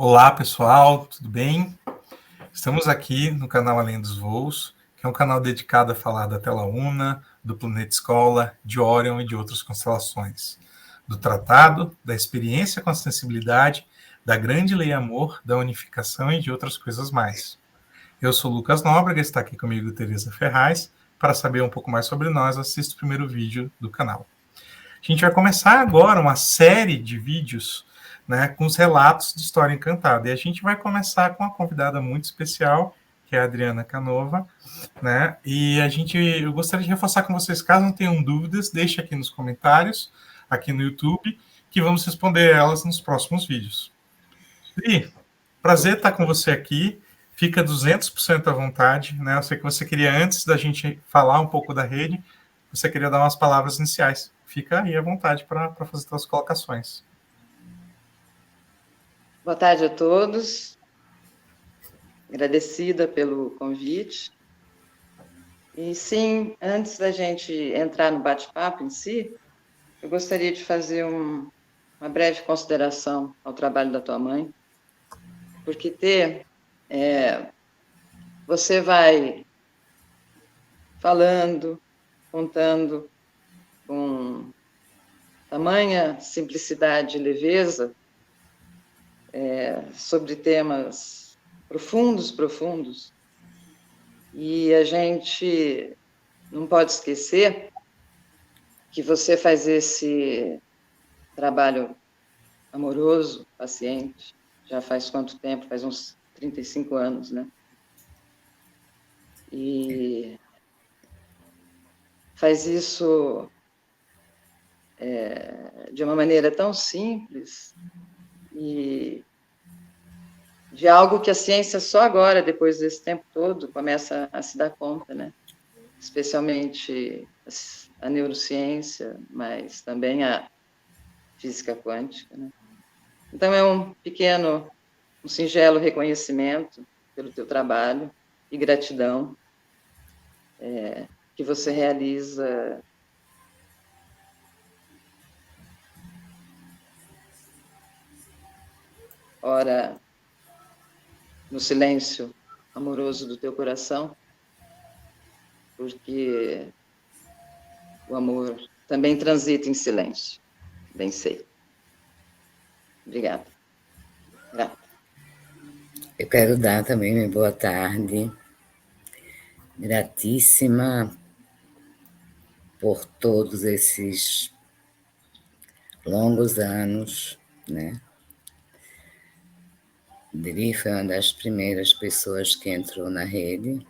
Olá, pessoal, tudo bem? Estamos aqui no canal Além dos Voos, que é um canal dedicado a falar da Tela Una, do Planeta Escola, de Órion e de outras constelações, do tratado, da experiência com a sensibilidade, da grande lei amor, da unificação e de outras coisas mais. Eu sou Lucas Nóbrega, está aqui comigo Teresa Ferraz. Para saber um pouco mais sobre nós, assista o primeiro vídeo do canal. A gente vai começar agora uma série de vídeos, né, com os relatos de História Encantada. E a gente vai começar com uma convidada muito especial, que é a Adriana Canova, né? E eu gostaria de reforçar com vocês, caso não tenham dúvidas, deixe aqui nos comentários, aqui no YouTube, que vamos responder elas nos próximos vídeos. E prazer estar com você aqui. Fica 200% à vontade, né? Eu sei que você queria, antes da gente falar um pouco da rede, você queria dar umas palavras iniciais. Fica aí à vontade para fazer suas colocações. Boa tarde a todos. Agradecida pelo convite. E sim, antes da gente entrar no bate-papo em si, eu gostaria de fazer uma breve consideração ao trabalho da tua mãe, porque você vai falando, contando com tamanha simplicidade e leveza sobre temas profundos, e a gente não pode esquecer que você faz esse trabalho amoroso, paciente, já faz quanto tempo? Faz uns 35 anos, né? E faz isso de uma maneira tão simples e de algo que a ciência só agora, depois desse tempo todo, começa a se dar conta, né? Especialmente a neurociência, mas também a física quântica, né? Então, é um singelo reconhecimento pelo teu trabalho e gratidão que você realiza ora no silêncio amoroso do teu coração, porque o amor também transita em silêncio, bem sei. Obrigada. Grata. Eu quero dar também uma boa tarde, gratíssima por todos esses longos anos, né? Dri foi uma das primeiras pessoas que entrou na rede.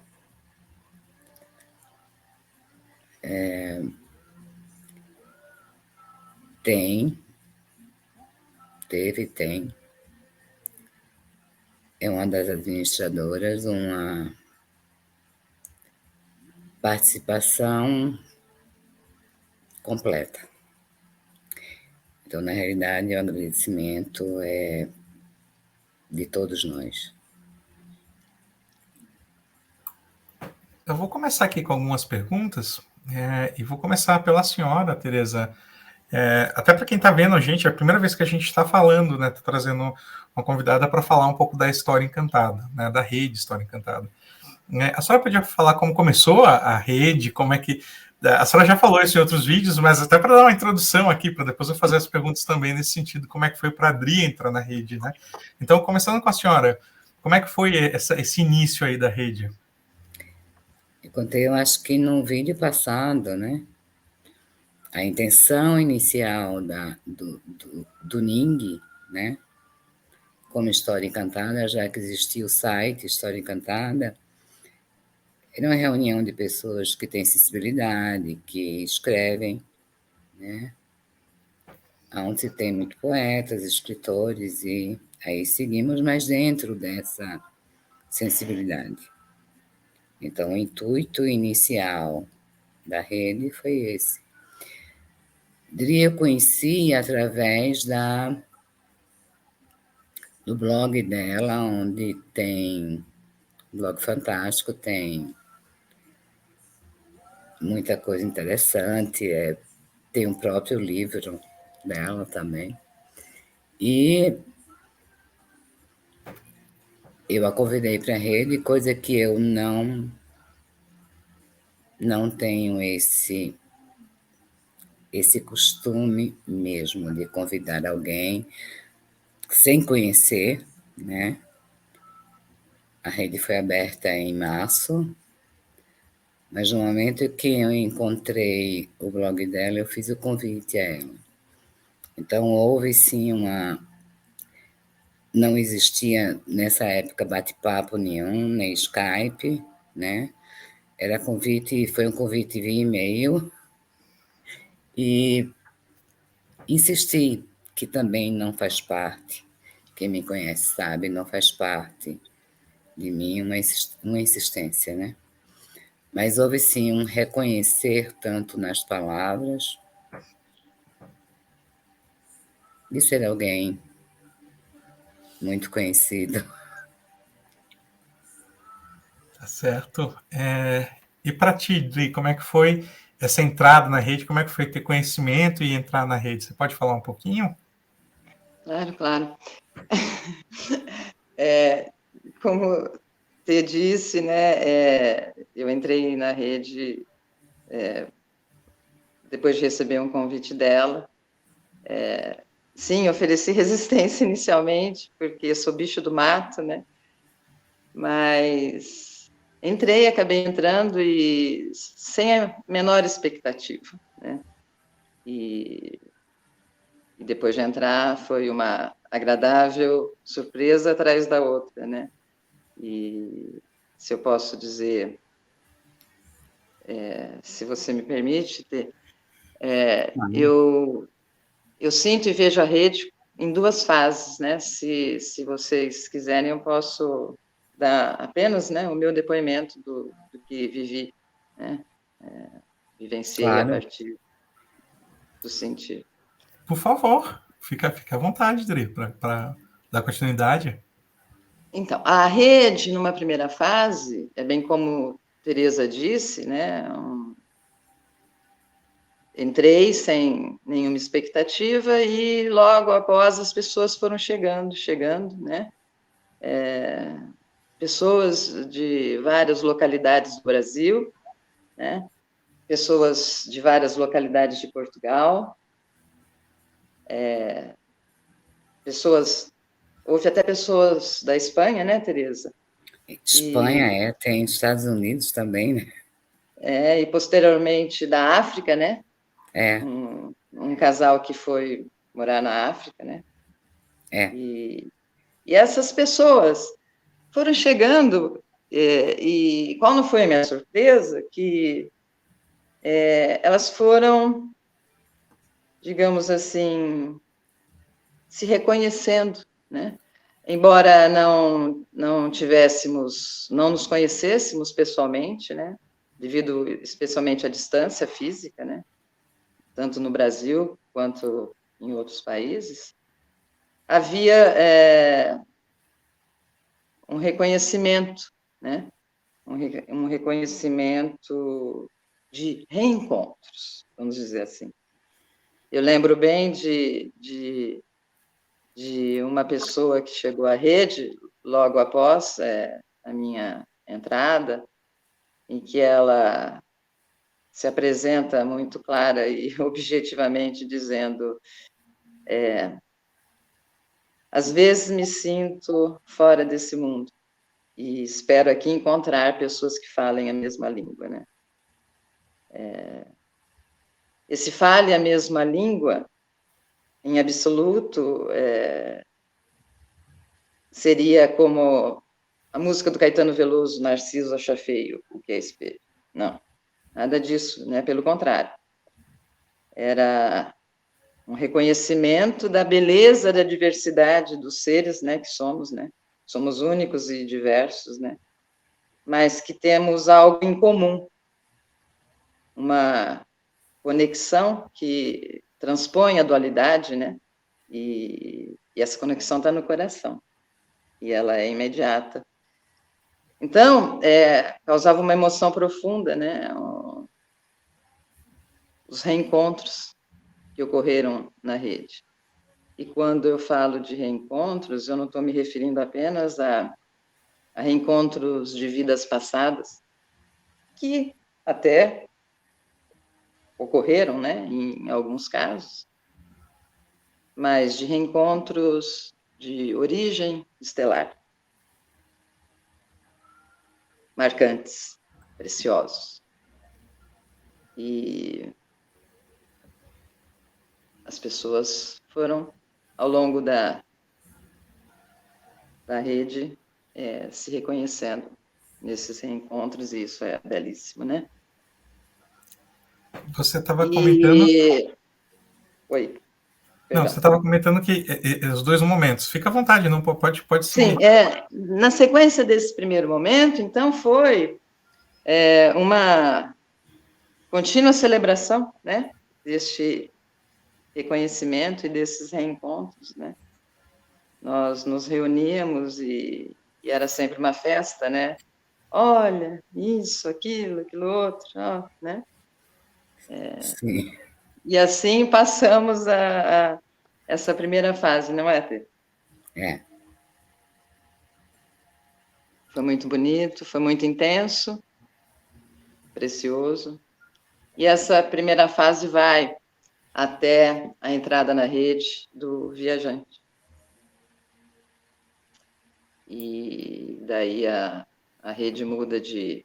Tem. É uma das administradoras, uma participação completa. Então, na realidade, o agradecimento é de todos nós. Eu vou começar aqui com algumas perguntas, e vou começar pela senhora, Teresa. Até para quem está vendo a gente, é a primeira vez que a gente está falando, né? Está trazendo uma convidada para falar um pouco da História Encantada, né? Da rede História Encantada. A senhora podia falar como começou a rede, como é que... A senhora já falou isso em outros vídeos, mas até para dar uma introdução aqui, para depois eu fazer as perguntas também nesse sentido, como é que foi para a Adri entrar na rede, né? Então, começando com a senhora, como é que foi esse início aí da rede? Eu contei, eu acho que no vídeo passado, né? A intenção inicial do Ning, né? Como História Encantada, já que existia o site História Encantada, era uma reunião de pessoas que têm sensibilidade, que escrevem, né? Onde se tem muito poetas, escritores, e aí seguimos mais dentro dessa sensibilidade. Então, o intuito inicial da rede foi esse. Eu conheci através do blog dela, onde tem blog fantástico, tem muita coisa interessante, tem um próprio livro dela também. E eu a convidei para a rede, coisa que eu não tenho esse costume mesmo de convidar alguém sem conhecer, né? A rede foi aberta em março, mas no momento que eu encontrei o blog dela, eu fiz o convite a ela. Então, houve sim não existia nessa época bate-papo nenhum, nem Skype, né? Foi um convite via e-mail e insisti que também não faz parte, quem me conhece sabe, não faz parte de mim uma insistência, né? Mas houve sim um reconhecer tanto nas palavras de ser alguém muito conhecido. Tá certo. E para ti, Dri, como é que foi essa entrada na rede? Como é que foi ter conhecimento e entrar na rede? Você pode falar um pouquinho? Claro, claro. Como você disse, né, eu entrei na rede depois de receber um convite dela. Sim, ofereci resistência inicialmente, porque sou bicho do mato, né? Mas entrei, acabei entrando e sem a menor expectativa, né? E depois de entrar foi uma agradável surpresa atrás da outra, né? E se eu posso dizer, se você me permite, eu sinto e vejo a rede em duas fases, né? Se vocês quiserem, eu posso dar apenas, né, o meu depoimento do que vivi, né? Vivenciei a Claro. partir do sentir. Por favor, fica à vontade, Dri, para dar continuidade. Então, a rede, numa primeira fase, é bem como Teresa disse, né? Entrei sem nenhuma expectativa e logo após as pessoas foram chegando, né? Pessoas de várias localidades do Brasil, né? Pessoas de várias localidades de Portugal, houve até pessoas da Espanha, né, Teresa? Espanha, tem Estados Unidos também, né? E posteriormente da África, né? É, Um casal que foi morar na África, né? é. E essas pessoas foram chegando, e qual não foi a minha surpresa? Que elas foram, digamos assim, se reconhecendo, né? Embora não nos conhecêssemos pessoalmente, né? Devido especialmente à distância física, né? Tanto no Brasil quanto em outros países, havia um reconhecimento, né? Um reconhecimento de reencontros, vamos dizer assim. Eu lembro bem de uma pessoa que chegou à rede logo após a minha entrada, em que ela se apresenta muito clara e objetivamente dizendo: às vezes me sinto fora desse mundo e espero aqui encontrar pessoas que falem a mesma língua, né? Esse fale a mesma língua, em absoluto, seria como a música do Caetano Veloso, Narciso acha feio, o que é espelho. Não, nada disso, né? Pelo contrário. Era um reconhecimento da beleza da diversidade dos seres, né, que somos, né? Somos únicos e diversos, né? Mas que temos algo em comum, uma conexão que transpõe a dualidade, né? E essa conexão está no coração, e ela é imediata. Então, causava uma emoção profunda, né? Os reencontros que ocorreram na rede. E quando eu falo de reencontros, eu não estou me referindo apenas a a reencontros de vidas passadas, que até ocorreram, né, em alguns casos, mas de reencontros de origem estelar, marcantes, preciosos. E as pessoas foram, ao longo da rede, se reconhecendo nesses reencontros, e isso é belíssimo, né? Você estava comentando... Oi, Não, perdão. você estava comentando que os dois momentos. Fica à vontade, não pode seguir. Sim, na sequência desse primeiro momento, então, foi uma contínua celebração, né, deste reconhecimento e desses reencontros, né? Nós nos reuníamos e era sempre uma festa, né? Olha, isso, aquilo outro, ó, né? Sim. E assim passamos a essa primeira fase, não é, Tê? É. Foi muito bonito, foi muito intenso, precioso. E essa primeira fase vai até a entrada na rede do viajante. E daí a rede muda de,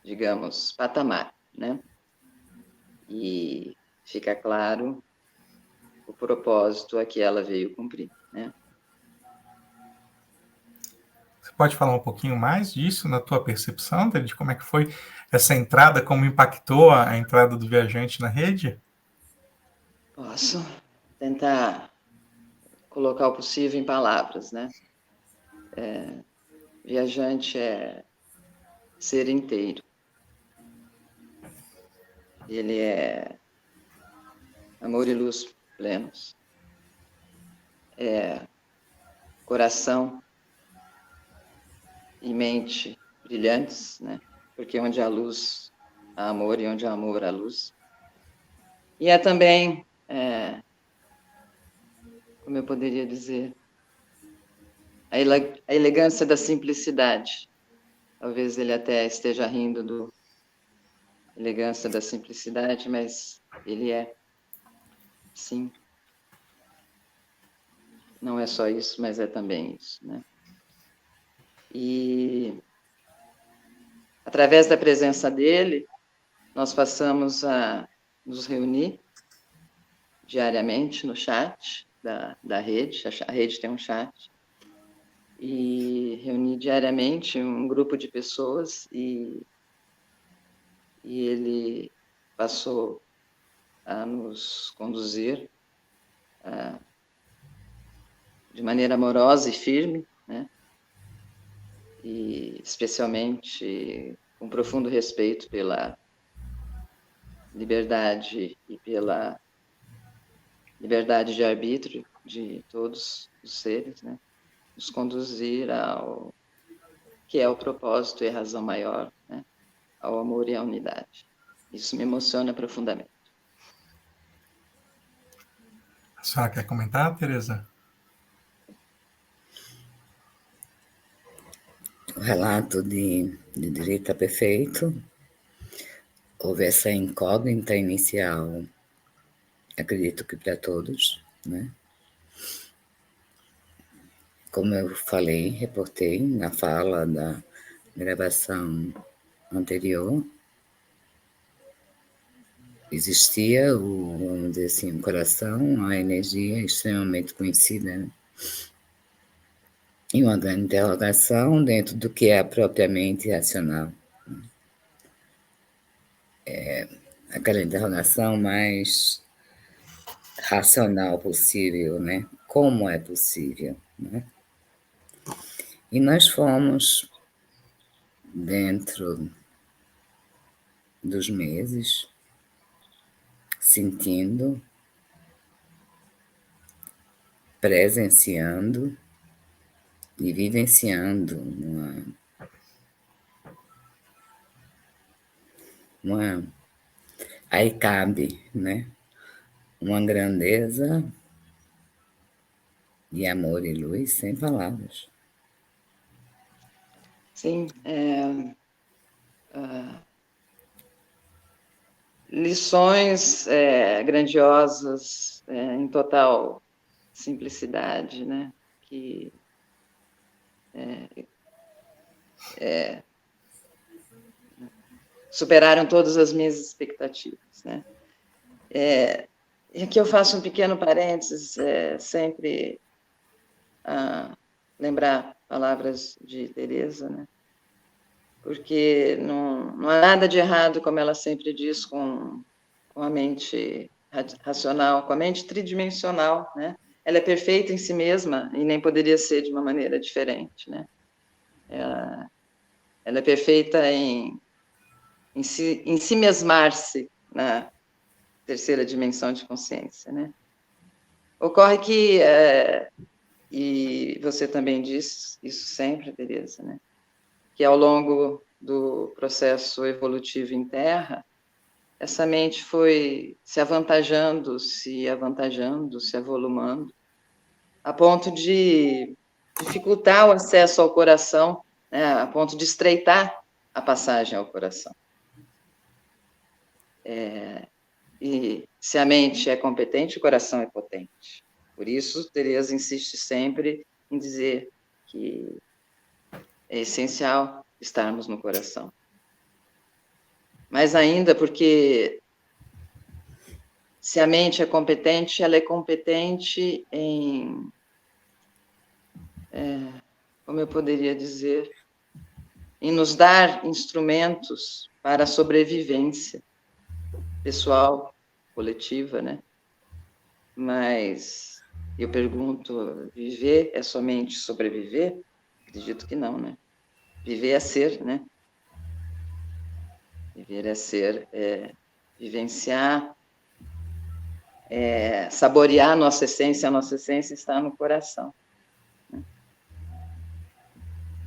digamos, patamar, né? E fica claro o propósito a que ela veio cumprir, né? Você pode falar um pouquinho mais disso, na tua percepção, de como é que foi essa entrada, como impactou a entrada do viajante na rede? Posso tentar colocar o possível em palavras, né? Viajante é ser inteiro. Ele é amor e luz plenos. É coração e mente brilhantes, né? Porque onde há luz, há amor, e onde há amor, há luz. E é também, como eu poderia dizer, a elegância da simplicidade. Talvez ele até esteja rindo do elegância da simplicidade, mas ele é, sim. Não é só isso, mas é também isso, né? E através da presença dele, nós passamos a nos reunir diariamente no chat da rede. A rede tem um chat. E reunir diariamente um grupo de pessoas, e ele passou a nos conduzir de maneira amorosa e firme, né? E especialmente com profundo respeito pela liberdade e pela liberdade de arbítrio de todos os seres, né? Nos conduzir ao que é o propósito e a razão maior, né? Ao amor e à unidade. Isso me emociona profundamente. A senhora quer comentar, Tereza? O relato de Direita Perfeito, houve essa incógnita inicial, acredito que para todos, né? Como eu falei, reportei na fala da gravação anterior, existia vamos dizer assim, o coração, a energia extremamente conhecida, né? E uma grande interrogação dentro do que é propriamente racional. Aquela interrogação mais racional possível, né? Como é possível, né? E nós fomos, dentro dos meses, sentindo, presenciando e vivenciando aí cabe, né? Uma grandeza e amor e luz sem palavras. Sim, lições grandiosas, em total simplicidade, né? Que superaram todas as minhas expectativas, né? E aqui eu faço um pequeno parênteses, sempre lembrar palavras de Teresa, né? Porque não há nada de errado, como ela sempre diz, com a mente racional, com a mente tridimensional, né? Ela é perfeita em si mesma e nem poderia ser de uma maneira diferente, né? Ela é perfeita em si mesmar-se na terceira dimensão de consciência, né? Ocorre que, e você também diz isso sempre, Teresa, né? Que ao longo do processo evolutivo em Terra, essa mente foi se avantajando, se avolumando, a ponto de dificultar o acesso ao coração, né, a ponto de estreitar a passagem ao coração. E se a mente é competente, o coração é potente. Por isso, Teresa insiste sempre em dizer que é essencial estarmos no coração. Mais ainda porque se a mente é competente, ela é competente em, como eu poderia dizer, em nos dar instrumentos para a sobrevivência pessoal, coletiva, né? Mas eu pergunto, viver é somente sobreviver? Acredito que não, né? Viver é ser, né? Viver é ser, vivenciar, saborear a nossa essência está no coração. Né?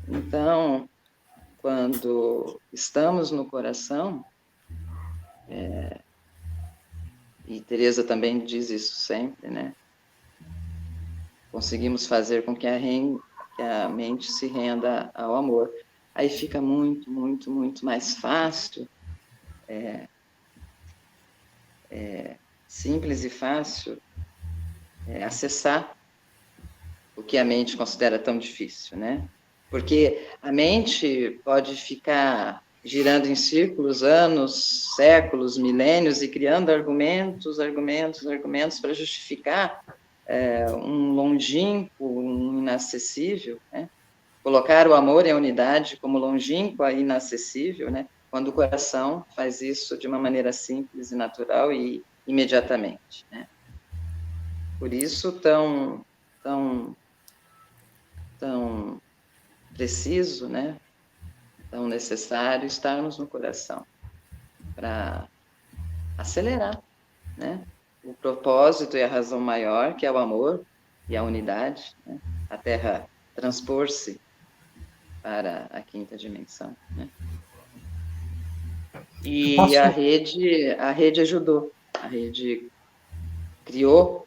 Então, quando estamos no coração, e Teresa também diz isso sempre, né? Conseguimos fazer com que a mente se renda ao amor. Aí fica muito, muito, muito mais fácil, simples e fácil, acessar o que a mente considera tão difícil, né? Porque a mente pode ficar girando em círculos, anos, séculos, milênios, e criando argumentos para justificar um longínquo, um inacessível, né? Colocar o amor e a unidade como longínqua e inacessível, né? Quando o coração faz isso de uma maneira simples e natural e imediatamente, né? Por isso, tão preciso, né? Tão necessário estarmos no coração para acelerar, né? O propósito e a razão maior, que é o amor e a unidade, né? A Terra transpor-se para a quinta dimensão, né? E a rede ajudou, a rede criou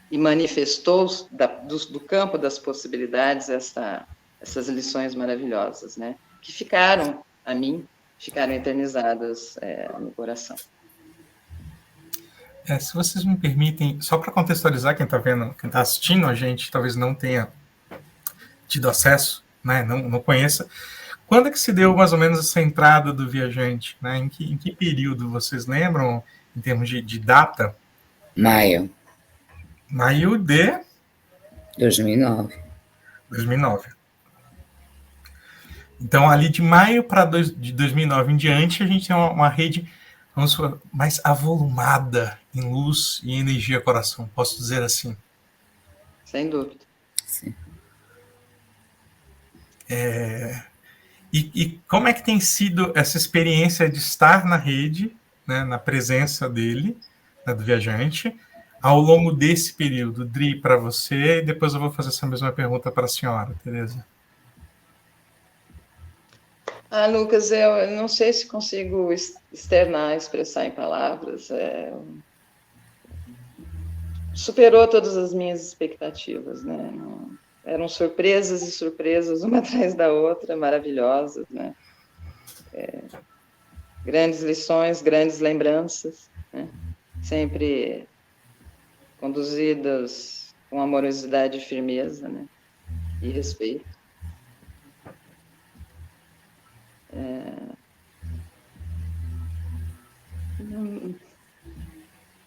e manifestou do campo das possibilidades essas lições maravilhosas, né? Que ficaram eternizadas no coração. Se vocês me permitem, só para contextualizar quem está vendo, quem está assistindo a gente, talvez não tenha tido acesso, né? Não conheça. Quando é que se deu mais ou menos essa entrada do viajante? Né? Em que período vocês lembram, em termos de data? Maio. Maio de 2009. Então, ali de maio de 2009 em diante, a gente tem uma rede, vamos falar, mais avolumada em luz e energia coração, posso dizer assim. Sem dúvida. Sim. E como é que tem sido essa experiência de estar na rede, né, na presença dele, né, do viajante, ao longo desse período? Dri, para você, e depois eu vou fazer essa mesma pergunta para a senhora, Teresa. Lucas, eu não sei se consigo externar, expressar em palavras. Superou todas as minhas expectativas, né? eram surpresas e surpresas, uma atrás da outra, maravilhosas, né? Grandes lições, grandes lembranças, né? Sempre conduzidas com amorosidade e firmeza, né? E respeito.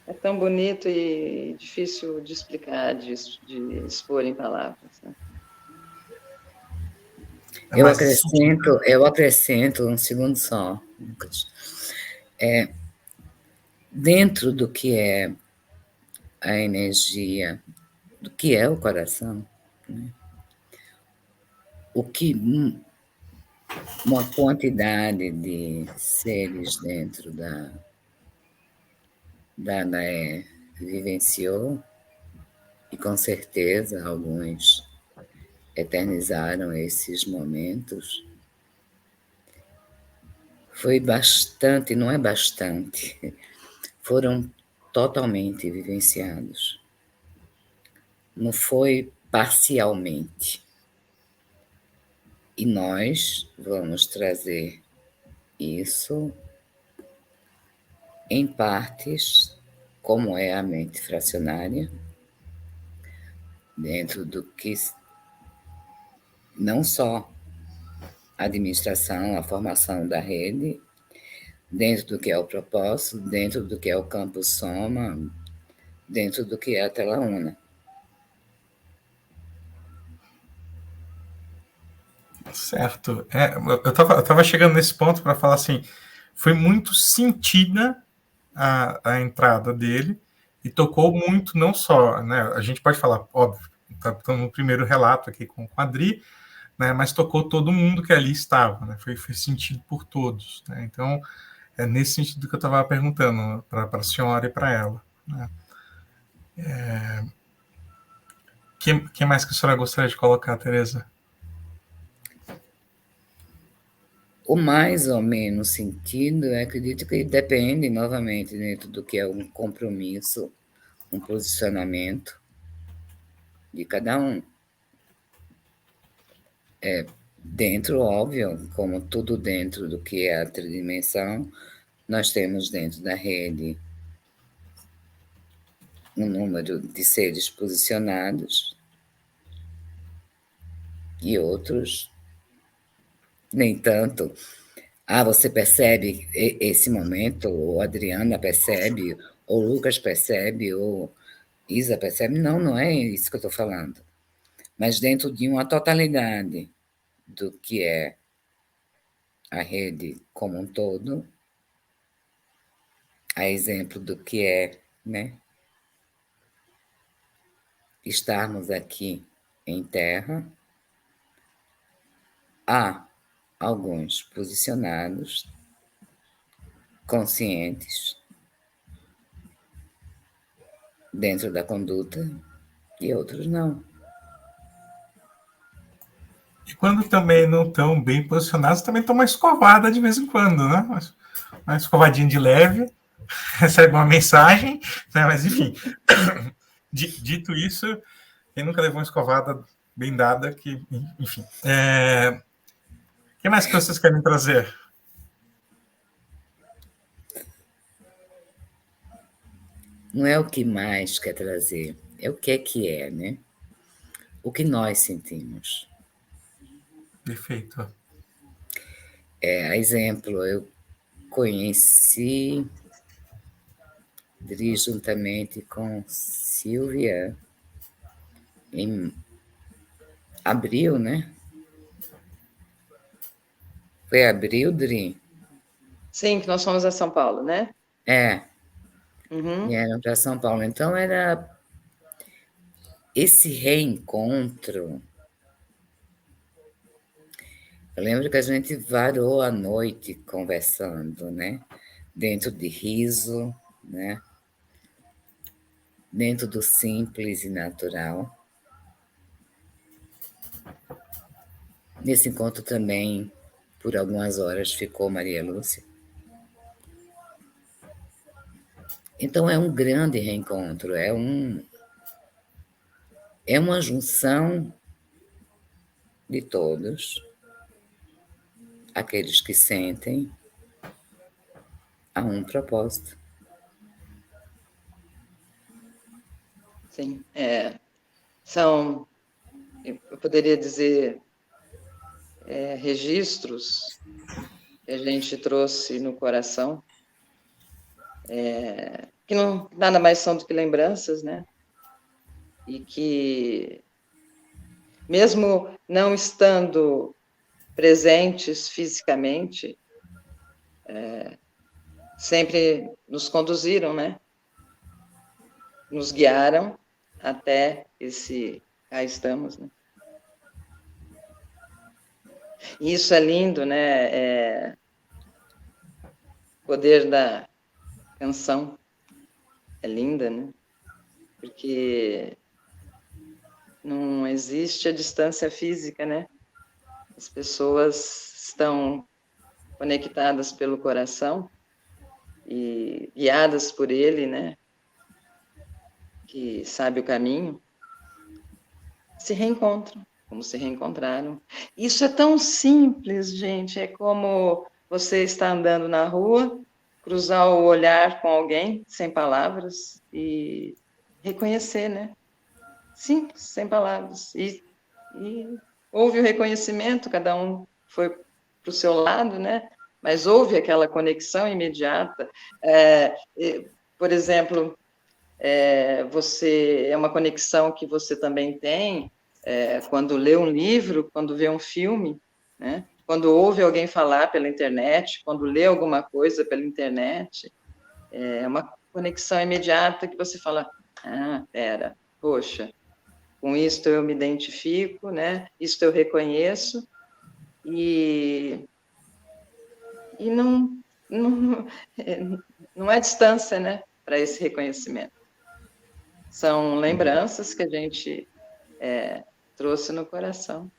É tão bonito e difícil de explicar, de expor em palavras, né? Eu acrescento um segundo só, Lucas. Dentro do que é a energia, do que é o coração, né? O que uma quantidade de seres dentro da Danaé vivenciou, e com certeza alguns eternizaram esses momentos, foi bastante, não é bastante, foram totalmente vivenciados. Não foi parcialmente. E nós vamos trazer isso em partes, como é a mente fracionária, dentro do que não só a administração, a formação da rede, dentro do que é o propósito, dentro do que é o campo soma, dentro do que é a tela-una. Certo. Eu tava chegando nesse ponto para falar assim, foi muito sentida a entrada dele e tocou muito, não só, né? A gente pode falar, óbvio, estamos no primeiro relato aqui com o Quadri, né? Mas tocou todo mundo que ali estava, né? Foi sentido por todos, né? Então, é nesse sentido que eu estava perguntando para a senhora e para ela, né? Que mais que a senhora gostaria de colocar, Tereza? O mais ou menos sentido, eu acredito que depende, novamente, dentro do que é um compromisso, um posicionamento de cada um. Dentro, óbvio, como tudo dentro do que é a tridimensão, nós temos dentro da rede um número de seres posicionados e outros nem tanto. Você percebe esse momento, ou a Adriana percebe, ou o Lucas percebe, ou Isa percebe. Não, não é isso que eu estou falando. Mas dentro de uma totalidade do que é a rede como um todo, a exemplo do que é, né, estarmos aqui em Terra, há alguns posicionados, conscientes, dentro da conduta, e outros não. E quando também não estão bem posicionados, também estão uma escovada de vez em quando, né? Uma escovadinha de leve, recebe uma mensagem, né? Mas enfim, dito isso, quem nunca levou uma escovada bem dada, que, enfim. O que mais que vocês querem trazer? Não é o que mais quer trazer, é o que é, né? O que nós sentimos. Perfeito. A exemplo, eu conheci Dri juntamente com Silvia em abril, né? Foi abril, Dri? Sim, que nós fomos a São Paulo, né? Uhum. Vieram para São Paulo. Então, era esse reencontro. Eu lembro que a gente varou a noite conversando, né? Dentro de riso, né? Dentro do simples e natural. Nesse encontro também, por algumas horas, ficou Maria Lúcia. Então, é um grande reencontro, é uma junção de todos aqueles que sentem a um propósito. Sim, são, eu poderia dizer, registros que a gente trouxe no coração, que não nada mais são do que lembranças, né? E que, mesmo não estando presentes fisicamente, sempre nos conduziram, né? Nos guiaram até esse cá estamos, né? E isso é lindo, né? O poder da canção é linda, né? Porque não existe a distância física, né? As pessoas estão conectadas pelo coração e guiadas por ele, né? Que sabe o caminho, se reencontram, como se reencontraram. Isso é tão simples, gente. É como você estar andando na rua, cruzar o olhar com alguém, sem palavras, e reconhecer, né? Simples, sem palavras. E houve o reconhecimento, cada um foi para o seu lado, né? Mas houve aquela conexão imediata. Por exemplo, é uma conexão que você também tem quando lê um livro, quando vê um filme, né? Quando ouve alguém falar pela internet, quando lê alguma coisa pela internet, é uma conexão imediata que você fala, pera, poxa, com isto eu me identifico, né? Isto eu reconheço e não há distância, né? Para esse reconhecimento. São lembranças que a gente trouxe no coração.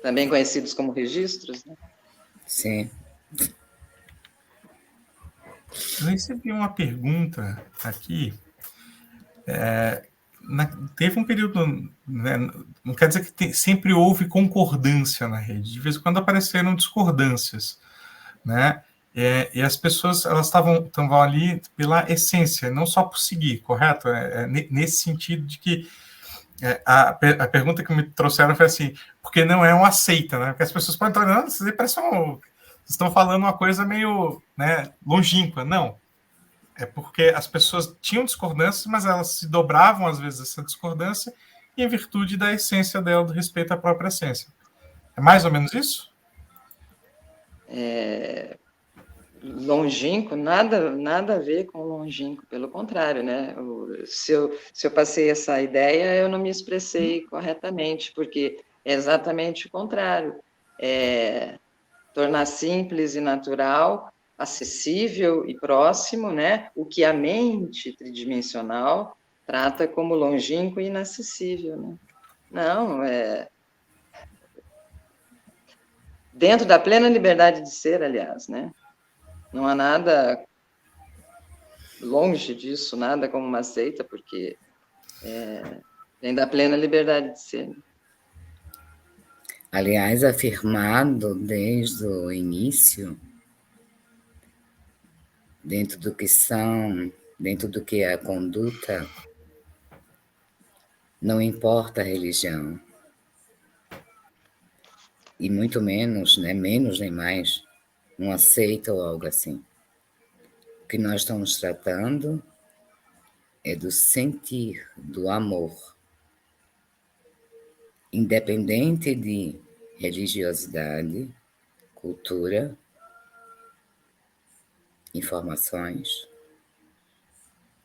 Também conhecidos como registros, né? Sim. Eu recebi uma pergunta aqui. Teve um período, né, não quer dizer que sempre houve concordância na rede, de vez em quando apareceram discordâncias, né? E as pessoas elas estavam ali pela essência, não só por seguir, correto? Nesse sentido de que a pergunta que me trouxeram foi assim, porque não é uma seita, né? Porque as pessoas podem estar olhando, vocês estão falando uma coisa meio, né, longínqua. Não. É porque as pessoas tinham discordâncias, mas elas se dobravam, às vezes, essa discordância, em virtude da essência dela, do respeito à própria essência. É mais ou menos isso? Longínquo, nada a ver com longínquo, pelo contrário, né? Se eu passei essa ideia, eu não me expressei corretamente, porque é exatamente o contrário. Tornar simples e natural, acessível e próximo, né? O que a mente tridimensional trata como longínquo e inacessível, né? Não, dentro da plena liberdade de ser, aliás, né? Não há nada longe disso, nada como uma seita, porque vem da plena liberdade de ser. Aliás, afirmado desde o início, dentro do que é a conduta, não importa a religião, e muito menos, né, menos nem mais, uma seita ou algo assim. O que nós estamos tratando é do sentir, do amor, independente de religiosidade, cultura, informações,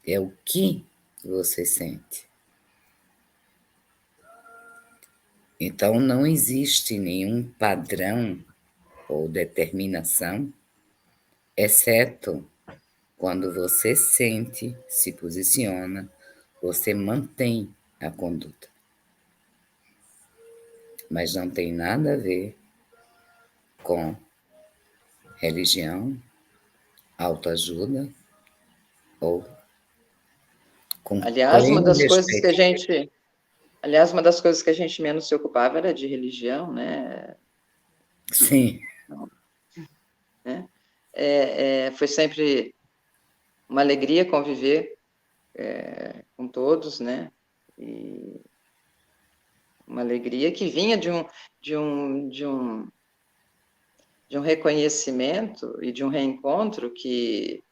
é o que você sente. Então, não existe nenhum padrão ou determinação, exceto quando você sente, se posiciona, você mantém a conduta. Mas não tem nada a ver com religião, autoajuda ou com Aliás, uma pleno das coisas que a respeito. gente Aliás, uma das coisas que a gente menos se ocupava era de religião, né? Sim. Né? Foi sempre uma alegria conviver com todos, né? E uma alegria que vinha de um reconhecimento e de um reencontro que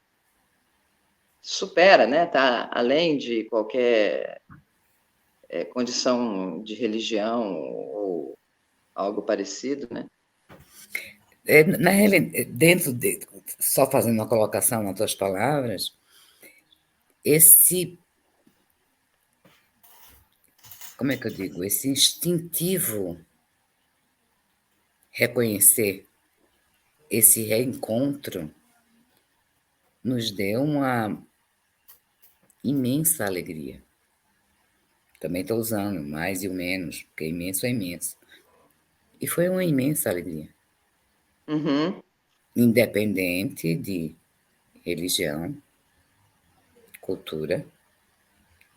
supera, né? Tá além de qualquer condição de religião ou algo parecido, né? Na realidade, só fazendo uma colocação nas tuas palavras, esse, como é que eu digo, esse instintivo reconhecer esse reencontro nos deu uma imensa alegria. Também estou usando mais e o menos, porque imenso é imenso. E foi uma imensa alegria. Uhum. Independente de religião, cultura,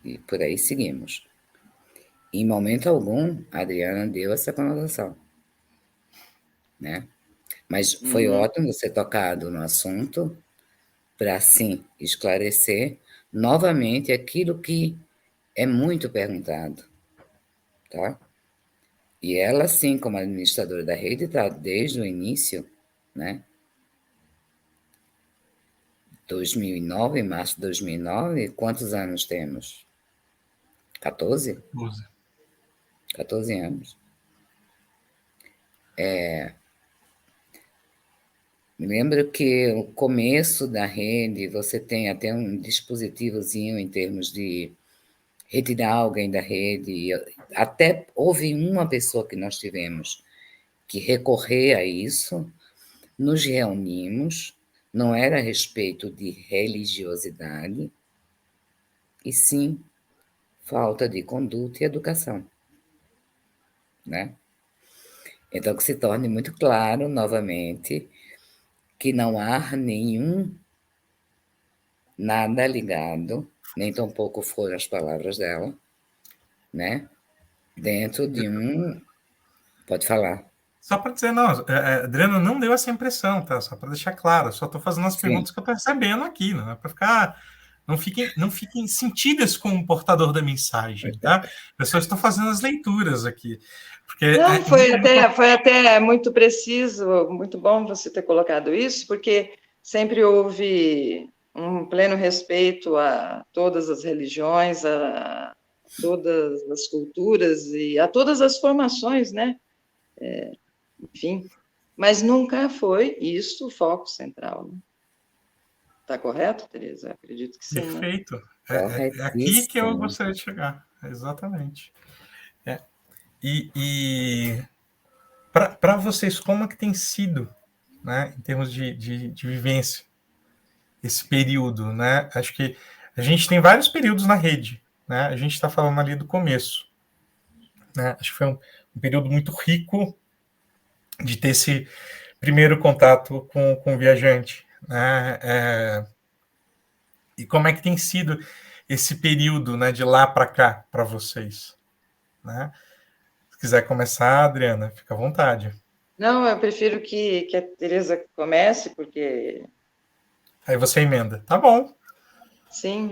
e por aí seguimos. Em momento algum, a Adriana deu essa conotação, né? Mas foi ótimo você tocado no assunto para, assim, esclarecer novamente aquilo que é muito perguntado, tá? E ela, sim, como administradora da rede, está desde o início, né? 2009, março de 2009, quantos anos temos? 14? Use. 14 anos. Me lembro que o começo da rede, você tem até um dispositivozinho em termos de retirar alguém da rede. Até houve uma pessoa que nós tivemos que recorrer a isso, nos reunimos, não era a respeito de religiosidade, e sim falta de conduta e educação, né? Então, que se torne muito claro, novamente, que não há nenhum nada ligado, nem tampouco foram as palavras dela, né? Dentro de um. Pode falar. Só para dizer, não, a Adriana não deu essa impressão, tá? Só para deixar claro, só estou fazendo as Sim, perguntas que eu estou recebendo aqui, não é para ficar. Não fiquem sentidas como um portador da mensagem, tá? Eu só estou fazendo as leituras aqui. Porque Não, foi até muito preciso, muito bom você ter colocado isso, porque sempre houve um pleno respeito a todas as religiões, a todas as culturas e a todas as formações, né? Enfim, mas nunca foi isso o foco central. Né? Tá correto, Tereza? Acredito que sim, né? perfeito. É aqui que eu corretíssimo. gostaria de chegar. Exatamente. É. E para vocês, como é que tem sido, né, em termos de vivência, esse período, né? Acho que a gente tem vários períodos na rede, né? A gente está falando ali do começo, né? Acho que foi um período muito rico de ter esse primeiro contato com o viajante, né? E como é que tem sido esse período, né, de lá para cá para vocês, né? Se quiser começar, Adriana, fica à vontade. Não, eu prefiro que a Tereza comece, porque, Aí você emenda. Tá bom. sim,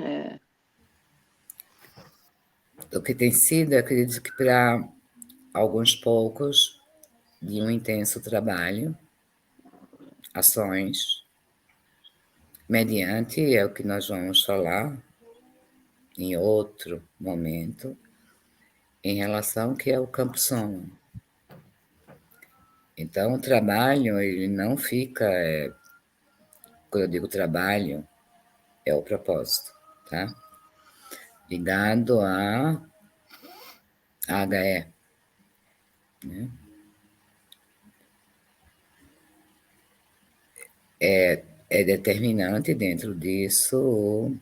O que tem sido, acredito que para alguns poucos, de um intenso trabalho, ações, mediante é o que nós vamos falar em outro momento, em relação que é o campo sono. Então, o trabalho, ele não fica, quando eu digo trabalho, é o propósito, tá? Ligado a HE, né? É determinante dentro disso,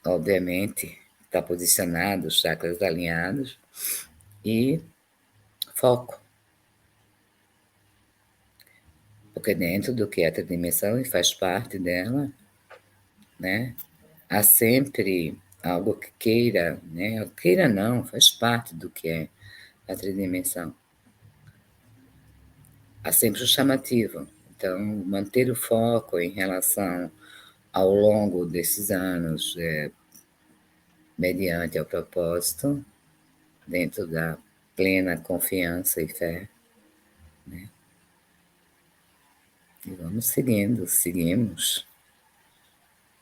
obviamente, está posicionado, os chakras alinhados e foco. Porque dentro do que é a dimensão e faz parte dela, né, há sempre algo que queira, né? Queira não, faz parte do que é a tridimensão. Há sempre o chamativo. Então, manter o foco em relação ao longo desses anos, mediante ao propósito, dentro da plena confiança e fé, né? E vamos seguimos.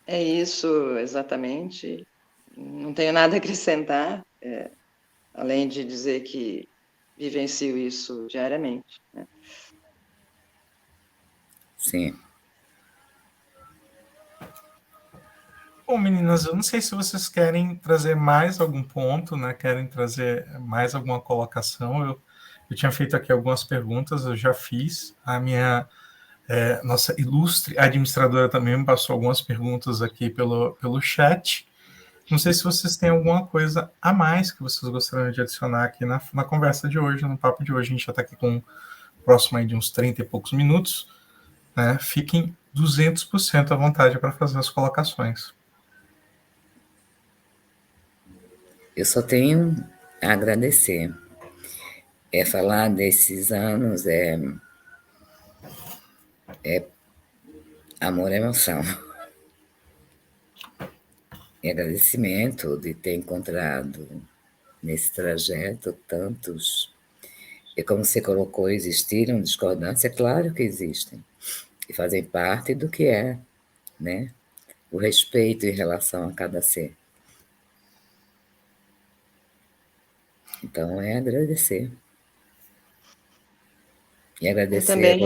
É isso, exatamente. Não tenho nada a acrescentar, além de dizer que vivencio isso diariamente, né? Sim. Bom, meninas, eu não sei se vocês querem trazer mais algum ponto, né? Querem trazer mais alguma colocação. Eu tinha feito aqui algumas perguntas, eu já fiz. A minha nossa ilustre administradora também me passou algumas perguntas aqui pelo chat. Não sei se vocês têm alguma coisa a mais que vocês gostariam de adicionar aqui na conversa de hoje, no papo de hoje. A gente já está aqui com próximo aí de uns 30 e poucos minutos, né? Fiquem 200% à vontade para fazer as colocações. Eu só tenho a agradecer. Falar desses anos é amor e emoção. E agradecimento de ter encontrado nesse trajeto tantos. E como você colocou, existiram discordâncias? Claro que existem. E fazem parte do que é, né? O respeito em relação a cada ser. Então, é agradecer. E agradecer também,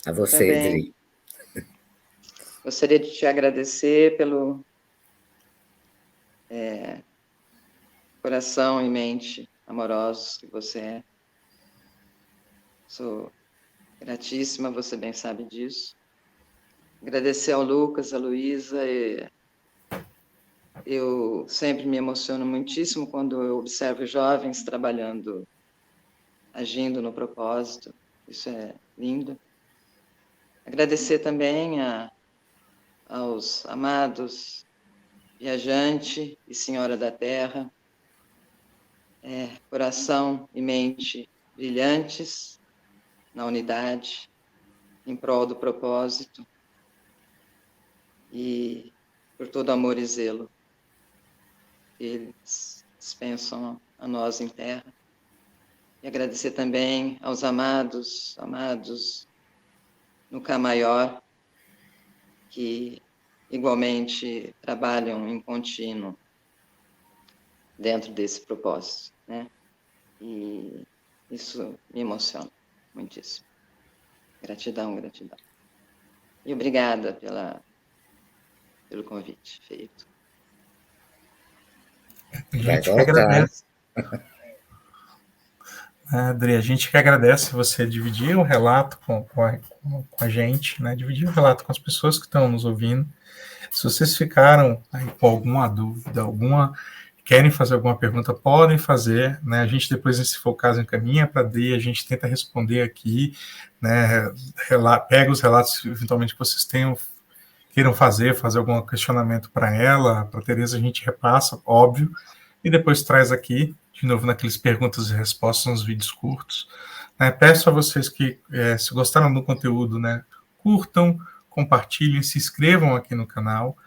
a você, Dri. Gostaria de te agradecer pelo coração e mente amorosos que você é. Sou gratíssima, você bem sabe disso. Agradecer ao Lucas, à Luísa. Eu sempre me emociono muitíssimo quando eu observo jovens trabalhando, agindo no propósito. Isso é lindo. Agradecer também aos amados viajante e senhora da terra, coração e mente brilhantes na unidade, em prol do propósito e por todo amor e zelo que eles dispensam a nós em terra. E agradecer também aos amados no Cá Maior, que igualmente trabalham em contínuo dentro desse propósito, né? E isso me emociona muitíssimo. Gratidão, gratidão. E obrigada pelo convite feito. A gente que agradece. Adri, a gente que agradece você dividir o relato com a gente, né? Dividir o relato com as pessoas que estão nos ouvindo. Se vocês ficaram aí com alguma dúvida, querem fazer alguma pergunta, podem fazer, né? A gente depois, se for o caso, encaminha para a Adri, a gente tenta responder aqui, né? Pega os relatos, eventualmente, que vocês queiram fazer algum questionamento para ela, para a Tereza, a gente repassa, óbvio, e depois traz aqui, de novo, naqueles perguntas e respostas, nos vídeos curtos. Né? Peço a vocês que, se gostaram do conteúdo, né, curtam, compartilhem, se inscrevam aqui no canal,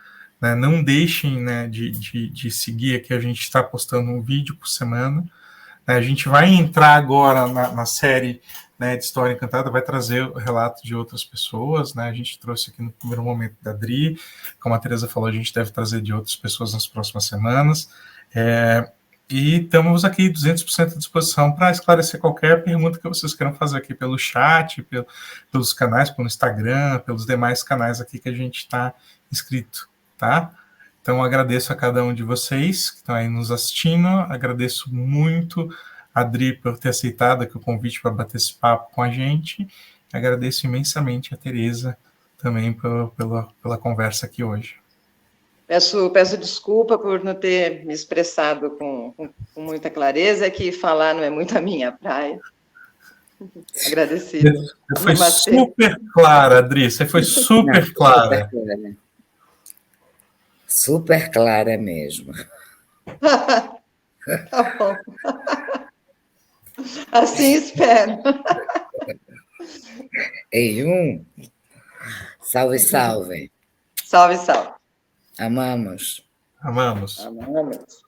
né, não deixem, né, de seguir aqui, a gente está postando um vídeo por semana. Né, a gente vai entrar agora na série, né, de História Encantada, vai trazer o relato de outras pessoas, né, a gente trouxe aqui no primeiro momento da Adri, como a Tereza falou, a gente deve trazer de outras pessoas nas próximas semanas, e estamos aqui 200% à disposição para esclarecer qualquer pergunta que vocês queiram fazer aqui pelo chat, pelos canais, pelo Instagram, pelos demais canais aqui que a gente está inscrito, tá? Então, agradeço a cada um de vocês que estão aí nos assistindo, agradeço muito a Adri por ter aceitado aqui o convite para bater esse papo com a gente, agradeço imensamente a Tereza também pela conversa aqui hoje. Peço desculpa por não ter me expressado com muita clareza, é que falar não é muito a minha praia. Agradecida. Você foi super clara, Adri, você foi super clara. super clara mesmo. Tá bom. Assim espero. Salve, salve. Salve, salve. Amamos. Amamos. Amamos.